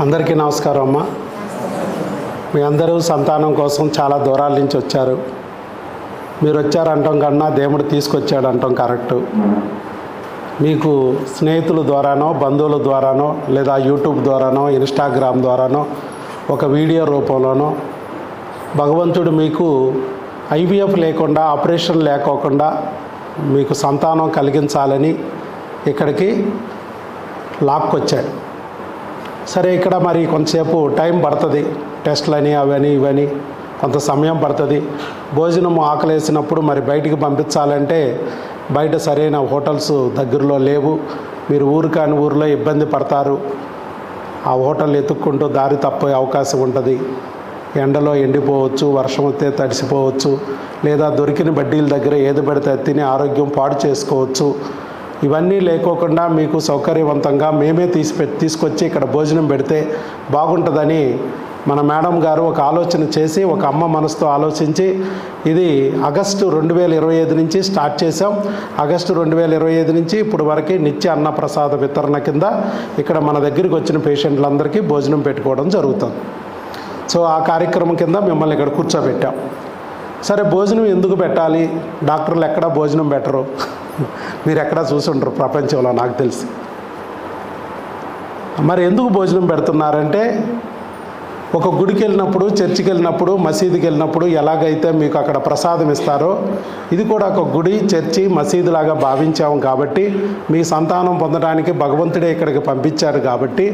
అందరికీ నమస్కారం అమ్మ. మీ అందరూ సంతానం కోసం చాలా దూరాల నుంచి వచ్చారు. మీరు వచ్చారంటాం కన్నా దేవుడు తీసుకొచ్చాడంటాం కరెక్టు. మీకు స్నేహితుల ద్వారానో, బంధువుల ద్వారానో, లేదా యూట్యూబ్ ద్వారానో, ఇన్స్టాగ్రామ్ ద్వారానో, ఒక వీడియో రూపంలోనో భగవంతుడు మీకు ఐవీఎఫ్ లేకుండా, ఆపరేషన్ లేకోకుండా మీకు సంతానం కలిగించాలని ఇక్కడికి లాక్కొచ్చాడు. సరే, ఇక్కడ మరి కొంతసేపు టైం పడుతుంది. టెస్ట్లని అవని ఇవని కొంత సమయం పడుతుంది. భోజనం ఆకలేసినప్పుడు మరి బయటికి పంపించాలంటే బయట సరైన హోటల్స్ దగ్గరలో లేవు. మీరు ఊరు కాని ఊరిలో ఇబ్బంది పడతారు. ఆ హోటల్ ఎత్తుక్కుంటూ దారి తప్పే అవకాశం ఉంటుంది. ఎండలో ఎండిపోవచ్చు, వర్షం వస్తే తడిసిపోవచ్చు, లేదా దొరికిన బడ్డీల దగ్గర ఏది పడితే తిని ఆరోగ్యం పాడు చేసుకోవచ్చు. ఇవన్నీ లేకోకుండా మీకు సౌకర్యవంతంగా మేమే తీసుకొచ్చి ఇక్కడ భోజనం పెడితే బాగుంటుందని మన మేడం గారు ఒక ఆలోచన చేసి, ఒక అమ్మ మనసుతో ఆలోచించి ఇది ఆగస్టు 2025 నుంచి స్టార్ట్ చేసాం. ఆగస్టు 2025 నుంచి ఇప్పుడు వరకు నిత్య అన్న ప్రసాద వితరణ కింద ఇక్కడ మన దగ్గరికి వచ్చిన పేషెంట్లందరికీ భోజనం పెట్టుకోవడం జరుగుతుంది. సో ఆ కార్యక్రమం కింద మిమ్మల్ని ఇక్కడ కూర్చోబెట్టాం. సరే, భోజనం ఎందుకు పెట్టాలి? డాక్టర్లు ఎక్కడా భోజనం పెట్టరు. మీరు ఎక్కడా చూసుంటారు ప్రపంచంలో, నాకు తెలిసి. మరి ఎందుకు భోజనం పెడుతున్నారంటే, ఒక గుడికి వెళ్ళినప్పుడు, చర్చికి వెళ్ళినప్పుడు, మసీదుకి వెళ్ళినప్పుడు ఎలాగైతే మీకు అక్కడ ప్రసాదం ఇస్తారో, ఇది కూడా ఒక గుడి, చర్చి, మసీదు లాగా భావించాము. కాబట్టి మీ సంతానం పొందడానికి భగవంతుడే ఇక్కడికి పంపించారు. కాబట్టి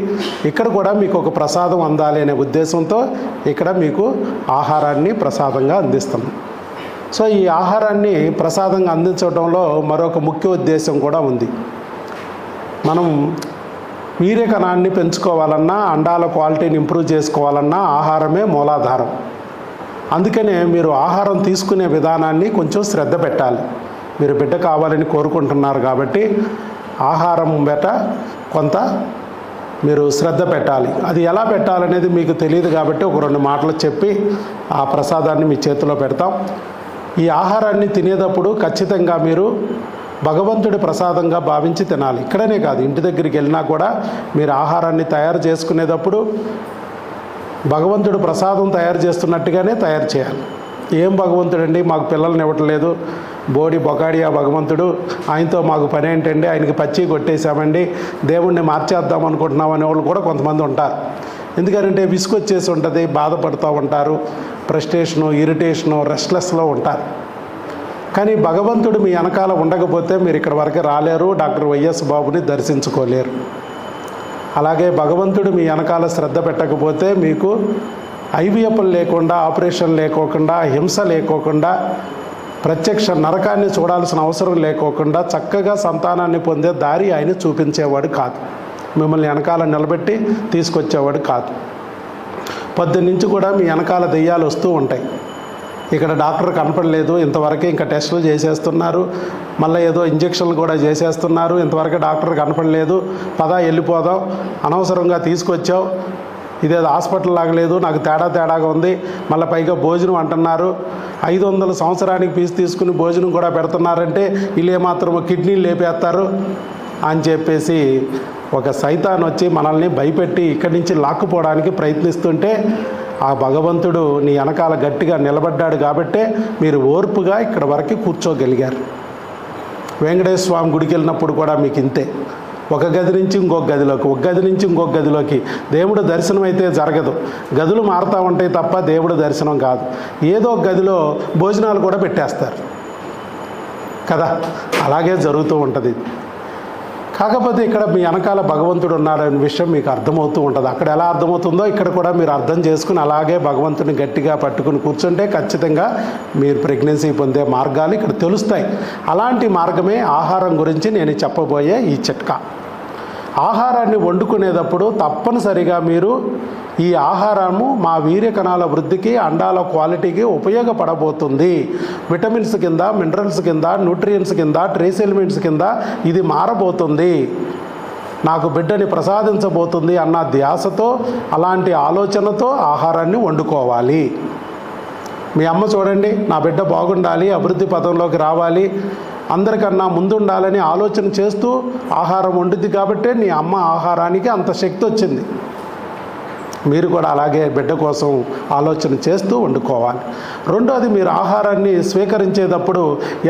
ఇక్కడ కూడా మీకు ఒక ప్రసాదం అందాలి అనే ఉద్దేశంతో ఇక్కడ మీకు ఆహారాన్ని ప్రసాదంగా అందిస్తున్నాం. సో ఈ ఆహారాన్ని ప్రసాదంగా అందించడంలో మరొక ముఖ్య ఉద్దేశం కూడా ఉంది. మనం వీర్యకణాన్ని పెంచుకోవాలన్నా, అండాల క్వాలిటీని ఇంప్రూవ్ చేసుకోవాలన్నా ఆహారమే మూలాధారం. అందుకనే మీరు ఆహారం తీసుకునే విధానాన్ని కొంచెం శ్రద్ధ పెట్టాలి. మీరు బిడ్డ కావాలని కోరుకుంటున్నారు కాబట్టి ఆహారం బెట కొంత మీరు శ్రద్ధ పెట్టాలి. అది ఎలా పెట్టాలనేది మీకు తెలియదు కాబట్టి ఒక 2 మాటలు చెప్పి ఆ ప్రసాదాన్ని మీ చేతిలో పెడతాం. ఈ ఆహారాన్ని తినేటప్పుడు ఖచ్చితంగా మీరు భగవంతుడి ప్రసాదంగా భావించి తినాలి. ఇక్కడనే కాదు, ఇంటి దగ్గరికి వెళ్ళినా కూడా మీరు ఆహారాన్ని తయారు చేసుకునేటప్పుడు భగవంతుడు ప్రసాదం తయారు చేస్తున్నట్టుగానే తయారు చేయాలి. ఏం భగవంతుడు అండి, మాకు పిల్లల్ని ఇవ్వట్లేదు, బోడి బొకాడియా భగవంతుడు, ఆయనతో మాకు పని ఏంటండి, ఆయనకి పచ్చి కొట్టేశామండి, దేవుణ్ణి మార్చేద్దాం అనుకుంటున్నాం అనే వాళ్ళు కూడా కొంతమంది ఉంటారు. ఎందుకంటే విసుగొచ్చేసి ఉంటుంది, బాధపడుతూ ఉంటారు, ఫ్రస్ట్రేషను, ఇరిటేషను, రెస్ట్లెస్లో ఉంటారు. కానీ భగవంతుడు మీ వెనకాల ఉండకపోతే మీరు ఇక్కడ వరకు రాలేరు, డాక్టర్ వైఎస్ బాబుని దర్శించుకోలేరు. అలాగే భగవంతుడు మీ వెనకాల శ్రద్ధ పెట్టకపోతే మీకు ఐవీఎఫ్లు లేకుండా, ఆపరేషన్ లేకోకుండా, హింస లేకోకుండా, ప్రత్యక్ష నరకాన్ని చూడాల్సిన అవసరం లేకోకుండా చక్కగా సంతానాన్ని పొందే దారి ఆయన చూపించేవాడు కాదు. మిమ్మల్ని వెనకాల నిలబెట్టి తీసుకొచ్చేవాడు కాదు. పొద్దున్నుంచి కూడా మీ వెనకాల దెయ్యాలు వస్తూ ఉంటాయి. ఇక్కడ డాక్టర్ కనపడలేదు, ఇంతవరకు ఇంకా టెస్టులు చేసేస్తున్నారు, మళ్ళీ ఏదో ఇంజక్షన్లు కూడా చేసేస్తున్నారు, ఇంతవరకు డాక్టర్ కనపడలేదు, పదా వెళ్ళిపోదాం, అనవసరంగా తీసుకొచ్చావు, ఇదేదో హాస్పిటల్ లాగలేదు, నాకు తేడాగా ఉంది, మళ్ళీ పైగా భోజనం అంటున్నారు, 500 సంవత్సరానికి ఫీజు తీసుకుని భోజనం కూడా పెడుతున్నారంటే వీళ్ళు ఏమాత్రం కిడ్నీలు లేపేస్తారు అని చెప్పేసి ఒక సైతాన్ వచ్చి మనల్ని భయపెట్టి ఇక్కడి నుంచి లాక్కుపోవడానికి ప్రయత్నిస్తుంటే ఆ భగవంతుడు నీ వెనకాల గట్టిగా నిలబడ్డాడు కాబట్టే మీరు ఓర్పుగా ఇక్కడ వరకు కూర్చోగలిగారు. వెంకటేశ్వర స్వామి గుడికి వెళ్ళినప్పుడు కూడా మీకు ఇంతే. ఒక గది నుంచి ఇంకొక గదిలోకి, ఒక గది నుంచి ఇంకొక గదిలోకి దేవుడు దర్శనం అయితే జరగదు. గదులు మారుతూ ఉంటాయి తప్ప దేవుడు దర్శనం కాదు. ఏదో ఒక గదిలో భోజనాలు కూడా పెట్టేస్తారు కదా, అలాగే జరుగుతూ ఉంటుంది. కాకపోతే ఇక్కడ మీ వెనకాల భగవంతుడు ఉన్నాడనే విషయం మీకు అర్థమవుతూ ఉంటుంది. అక్కడ ఎలా అర్థమవుతుందో ఇక్కడ కూడా మీరు అర్థం చేసుకుని అలాగే భగవంతుని గట్టిగా పట్టుకుని కూర్చుంటే ఖచ్చితంగా మీరు ప్రెగ్నెన్సీ పొందే మార్గాలు ఇక్కడ తెలుస్తాయి. అలాంటి మార్గమే ఆహారం గురించి నేను చెప్పబోయే ఈ చిట్కా. ఆహారాన్ని వండుకునేటప్పుడు తప్పనిసరిగా మీరు ఈ ఆహారము మా వీర్యకణాల వృద్ధికి, అండాల క్వాలిటీకి ఉపయోగపడబోతుంది. విటమిన్స్ కింద, మినరల్స్ కింద, న్యూట్రియంట్స్ కింద, ట్రేస్ ఎలిమెంట్స్ కింద ఇది మారబోతుంది, నాకు బిడ్డని ప్రసాదించబోతుంది అన్న ధ్యాసతో, అలాంటి ఆలోచనతో ఆహారాన్ని వండుకోవాలి. మీ అమ్మ చూడండి, నా బిడ్డ బాగుండాలి, అభివృద్ధి పదంలోకి రావాలి, అందరికన్నా ముందుండాలని ఆలోచన చేస్తూ ఆహారం వండుద్ది కాబట్టే నీ అమ్మ ఆహారానికి అంత శక్తి వచ్చింది. మీరు కూడా అలాగే బిడ్డ కోసం ఆలోచన చేస్తూ వండుకోవాలి. రెండోది, మీరు ఆహారాన్ని స్వీకరించేటప్పుడు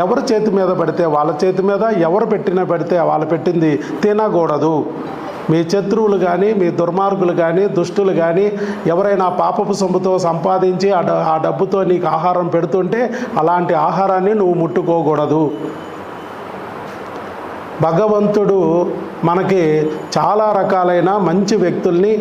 ఎవరి చేతి మీద పడితే వాళ్ళ చేతి మీద, ఎవరు పెట్టినా పెడితే వాళ్ళు పెట్టింది తినకూడదు. మీ శత్రువులు కానీ, మీ దుర్మార్గులు కానీ, దుష్టులు కానీ ఎవరైనా పాపపు సొమ్ముతో సంపాదించి ఆ డబ్బుతో నీకు ఆహారం పెడుతుంటే అలాంటి ఆహారాన్ని నువ్వు ముట్టుకోకూడదు. భగవంతుడు మనకి చాలా రకాలైన మంచి వ్యక్తుల్ని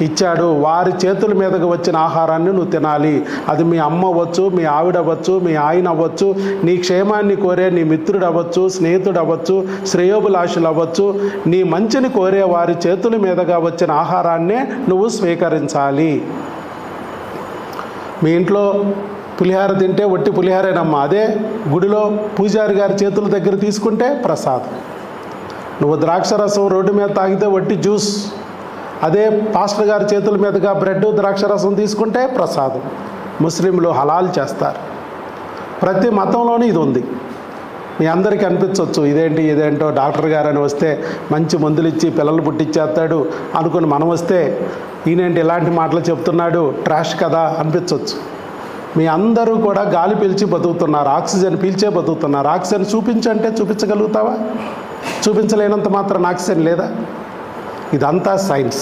ఇచ్చాడు. వారి చేతుల మీదకి వచ్చిన ఆహారాన్ని నువ్వు తినాలి. అది మీ అమ్మ అవ్వచ్చు, మీ ఆవిడ అవ్వచ్చు, మీ ఆయన అవ్వచ్చు, నీ క్షేమాన్ని కోరే నీ మిత్రుడు అవ్వచ్చు, స్నేహితుడు అవ్వచ్చు, శ్రేయోభిలాషులు అవ్వచ్చు. నీ మంచిని కోరే వారి చేతుల మీదుగా వచ్చిన ఆహారాన్నే నువ్వు స్వీకరించాలి. మీ ఇంట్లో పులిహార తింటే వట్టి పులిహారేనమ్మా, అదే గుడిలో పూజారి గారి చేతుల దగ్గర తీసుకుంటే ప్రసాదం. నువ్వు ద్రాక్షరసం రోడ్డు మీద తాగితే వట్టి జ్యూస్, అదే పాస్టర్ గారి చేతుల మీదుగా బ్రెడ్ ద్రాక్షరసం తీసుకుంటే ప్రసాదం. ముస్లింలు హలాల్ చేస్తారు. ప్రతి మతంలోనూ ఇది ఉంది. మీ అందరికీ అనిపించవచ్చు, ఇదేంటో డాక్టర్ గారు అని వస్తే మంచి మందులు ఇచ్చి పిల్లలు పుట్టించేస్తాడు అనుకుని మనం వస్తే ఈయనేంటి ఇలాంటి మాటలు చెప్తున్నాడు, ట్రాష్ కదా అనిపించవచ్చు. మీ అందరూ కూడా గాలి పీల్చి బతుకుతున్నారు, ఆక్సిజన్ పీల్చే బతుకుతున్నారు. ఆక్సిజన్ చూపించంటే చూపించగలుగుతావా? చూపించలేనంత మాత్రం ఆక్సిజన్ లేదా? ఇదంతా సైన్స్.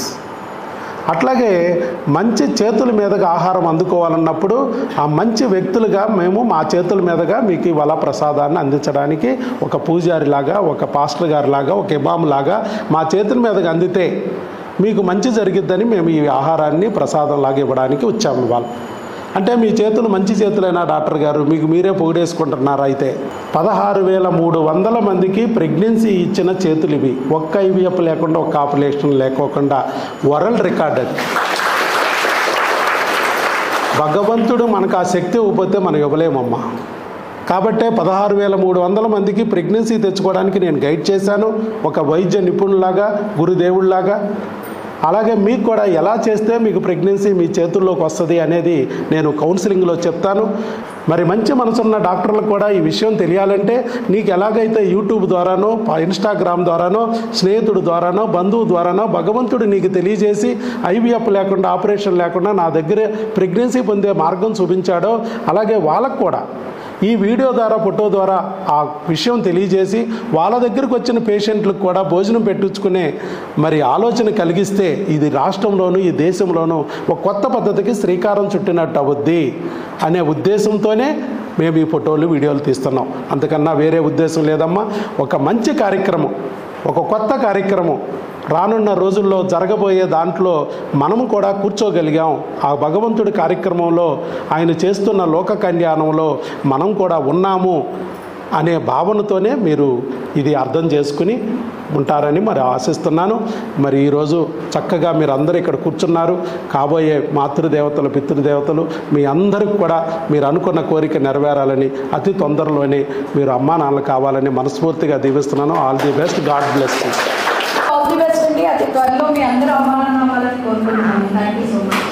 అట్లాగే మంచి చేతుల మీదుగా ఆహారం అందుకోవాలన్నప్పుడు ఆ మంచి వ్యక్తులుగా మేము మా చేతుల మీదుగా మీకు ఇవాళ ప్రసాదాన్ని అందించడానికి ఒక పూజారిలాగా, ఒక పాస్టర్ గారిలాగా, ఒక ఇమాంలాగా మా చేతుల మీదుగా అందితే మీకు మంచి జరిగిద్దని మేము ఈ ఆహారాన్ని ప్రసాదంలాగా ఇవ్వడానికి వచ్చాము ఇవాళ. అంటే మీ చేతులు మంచి చేతులైనా డాక్టర్ గారు, మీకు మీరే పొగిడేసుకుంటున్నారు. అయితే 16,300 మందికి ప్రెగ్నెన్సీ ఇచ్చిన చేతులు ఇవి. ఒక్క ఐవీఎఫ్ లేకుండా, ఒక్క ఆపరేషన్ లేకోకుండా వరల్డ్ రికార్డ్ అది. భగవంతుడు మనకు ఆ శక్తి ఇవ్వకపోతే మనం ఇవ్వలేమమ్మా. కాబట్టే 16,300 మందికి ప్రెగ్నెన్సీ తెచ్చుకోవడానికి నేను గైడ్ చేశాను, ఒక వైద్య నిపుణులాగా, గురుదేవుళ్లాగా. అలాగే మీకు కూడా ఎలా చేస్తే మీకు ప్రెగ్నెన్సీ మీ చేతుల్లోకి వస్తుంది అనేది నేను కౌన్సిలింగ్లో చెప్తాను. మరి మంచి మనసున్న డాక్టర్లకు కూడా ఈ విషయం తెలియాలంటే నీకు ఎలాగైతే యూట్యూబ్ ద్వారానో, ఇన్స్టాగ్రామ్ ద్వారానో, స్నేహితుడి ద్వారానో, బంధువు ద్వారానో భగవంతుడు నీకు తెలియజేసి ఐవీఎఫ్ లేకుండా, ఆపరేషన్ లేకుండా నా దగ్గరే ప్రెగ్నెన్సీ పొందే మార్గం చూపించాడో అలాగే వాళ్ళకు కూడా ఈ వీడియో ద్వారా, ఫోటో ద్వారా ఆ విషయం తెలియజేసి వాళ్ళ దగ్గరకు వచ్చిన పేషెంట్లకు కూడా భోజనం పెట్టించుకునే మరి ఆలోచన కలిగిస్తే ఇది రాష్ట్రంలోనూ ఈ దేశంలోనూ ఒక కొత్త పద్ధతికి శ్రీకారం చుట్టినట్టు అవుద్ది అనే ఉద్దేశంతోనే మేము ఈ ఫోటోలు, వీడియోలు తీస్తున్నాం. అంతకన్నా వేరే ఉద్దేశం లేదమ్మా. ఒక మంచి కార్యక్రమం, ఒక కొత్త కార్యక్రమం రానున్న రోజుల్లో జరగబోయే దాంట్లో మనము కూడా కూర్చోగలిగాం. ఆ భగవంతుడి కార్యక్రమంలో, ఆయన చేస్తున్న లోక కళ్యాణంలో మనం కూడా ఉన్నాము అనే భావనతోనే మీరు ఇది అర్థం చేసుకుని ఉంటారని మరి ఆశిస్తున్నాను. మరి ఈరోజు చక్కగా మీరు అందరూ ఇక్కడ కూర్చున్నారు. కాబోయే మాతృదేవతలు, పితృదేవతలు మీ అందరికి కూడా మీరు అనుకున్న కోరిక నెరవేరాలని, అతి తొందరలోనే మీరు అమ్మా నాన్నలు కావాలని మనస్ఫూర్తిగా దీవిస్తున్నాను. All the best. God bless you. All the best అండి. అతి త్వరలో మీ అందరూ అమ్మా నాన్న అవ్వాలని కోరుకుంటున్నాను. Thank you so much.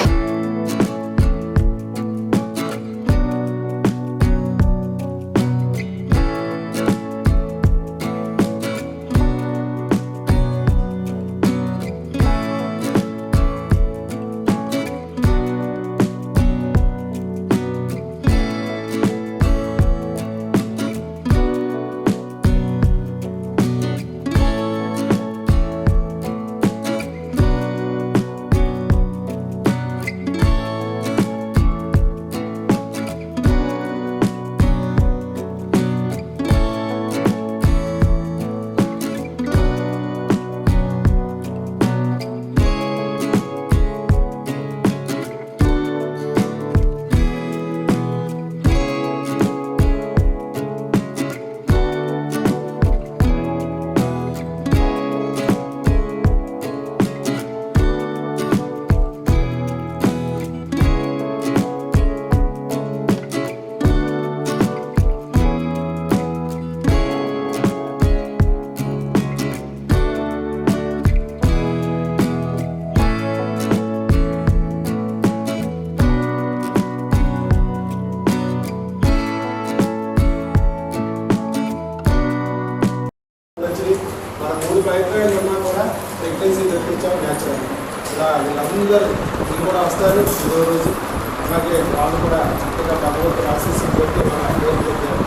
మన 3 ప్రయత్నాలు ఉన్నా కూడా ప్రెగ్నెన్సీ తెప్పించాం న్యాచురల్. ఇలా వీళ్ళందరూ మీరు కూడా వస్తారు ఇదో రోజు. అలాగే వాళ్ళు కూడా చక్కగా భగవంతుడు ఆశీస్సులు పెట్టి మన దేవుడు పెట్టారు.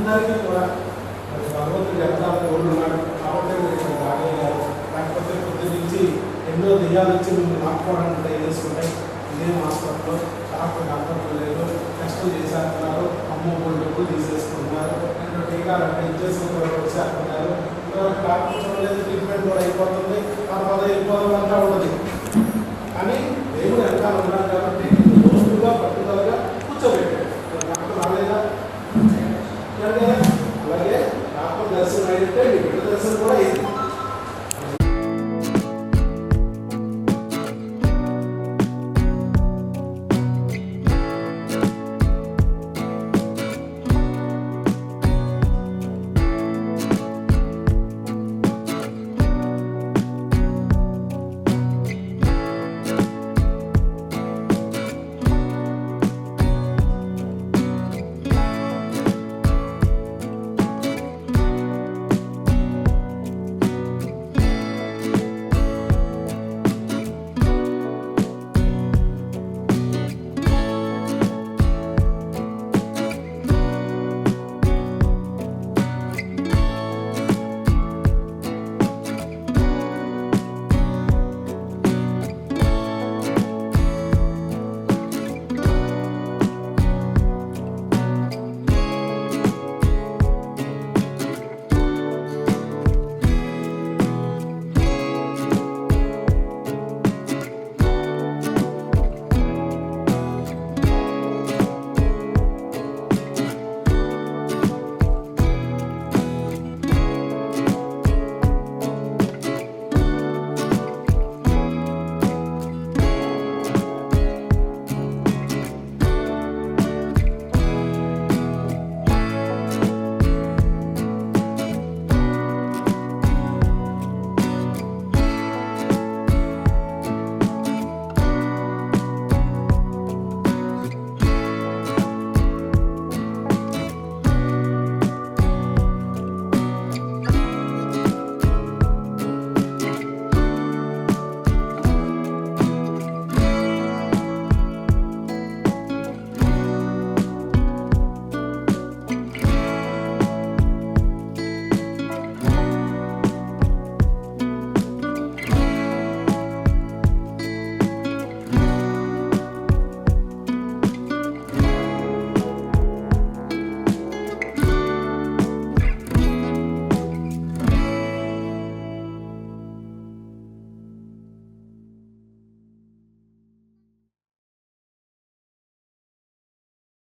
అందరికీ కూడా భగవంతుడు ఎంత కోరున్నాడు కాబట్టి మీరు ఇక్కడ రాగలిగారు. లేకపోతే పొద్దు నుంచి ఎన్నో దెయ్యాలు వచ్చి మిమ్మల్ని నాటుకోవడానికి ట్రై చేసుకుంటాయి. ఇదే హాస్పిటల్లో డాక్టర్లు లేదు, టెస్టులు చేసేస్తున్నారు, అమ్మో డబ్బులు తీసేసుకుంటున్నారు, రెండు టీకాలు అంటే ఇచ్చేసుకుంటారు, వచ్చేస్తున్నారు. డాక్టర్ చూడలేదు, ట్రీట్మెంట్ కూడా అయిపోతుంది, తర్వాత వెళ్ళిపోవడం అంతా ఉండదు. కానీ దేవుడు వెనకాల ఉన్నాడు కాబట్టి రోజుగా పట్టుదలగా కూర్చోబెట్టాడు. డాక్టర్ రాలేదా